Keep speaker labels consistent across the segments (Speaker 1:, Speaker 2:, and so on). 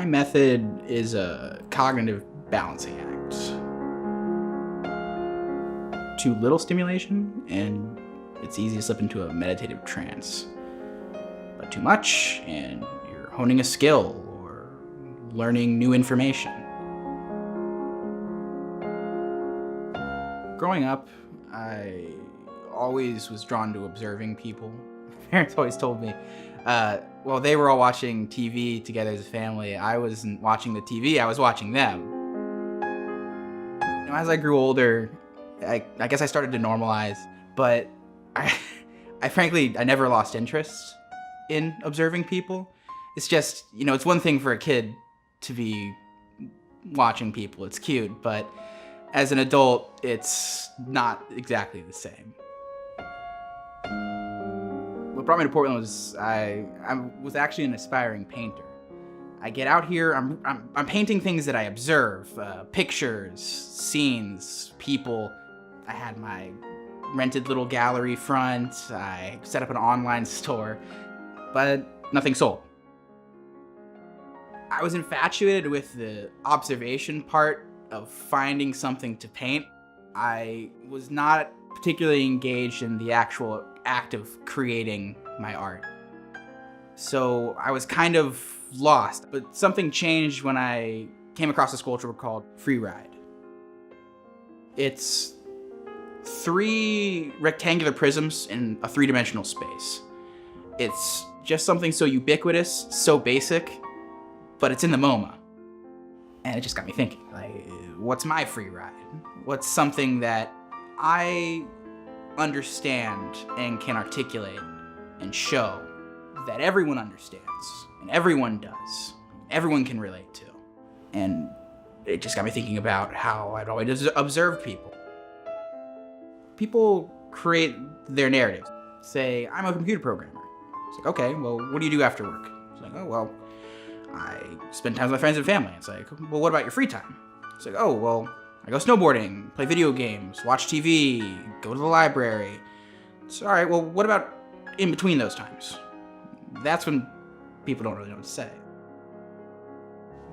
Speaker 1: My method is a cognitive balancing act. Too little stimulation, and it's easy to slip into a meditative trance. But too much, and you're honing a skill or learning new information. Growing up, I always was drawn to observing people. My parents always told me, while they were all watching TV together as a family, I wasn't watching the TV, I was watching them. As I grew older, I guess I started to normalize, but I frankly never lost interest in observing people. It's just, it's one thing for a kid to be watching people, it's cute, but as an adult, it's not exactly the same. What brought me to Portland was I was actually an aspiring painter. I get out here, I'm painting things that I observe, pictures, scenes, people. I had my rented little gallery front, I set up an online store, but nothing sold. I was infatuated with the observation part of finding something to paint. I was not particularly engaged in the actual act of creating my art. So I was kind of lost, but something changed when I came across a sculpture called Free Ride. It's 3 rectangular prisms in a 3-dimensional space. It's just something so ubiquitous, so basic, but it's in the MoMA. And it just got me thinking, what's my free ride? What's something that I understand and can articulate and show that everyone understands and everyone does, everyone can relate to? And it just got me thinking about how I'd always observe people. People create their narratives. Say, I'm a computer programmer. It's like, okay, well, what do you do after work? It's like, oh, well, I spend time with my friends and family. It's like, well, what about your free time? It's like, oh, well, I go snowboarding, play video games, watch TV, go to the library. It's all right, well, what about in between those times? That's when people don't really know what to say.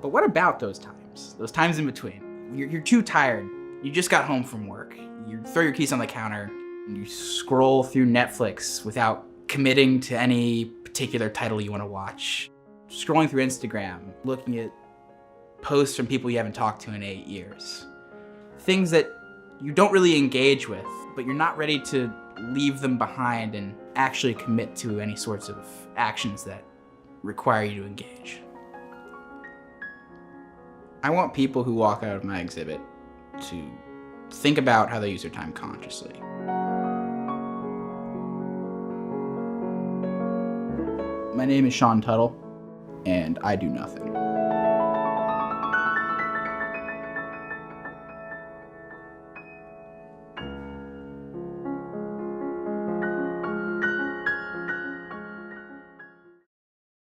Speaker 1: But what about those times? Those times in between? You're too tired. You just got home from work. You throw your keys on the counter, and you scroll through Netflix without committing to any particular title you want to watch. Scrolling through Instagram, looking at posts from people you haven't talked to in 8 years. Things that you don't really engage with, but you're not ready to leave them behind and actually commit to any sorts of actions that require you to engage. I want people who walk out of my exhibit to think about how they use their time consciously. My name is Tuttle, and I do nothing.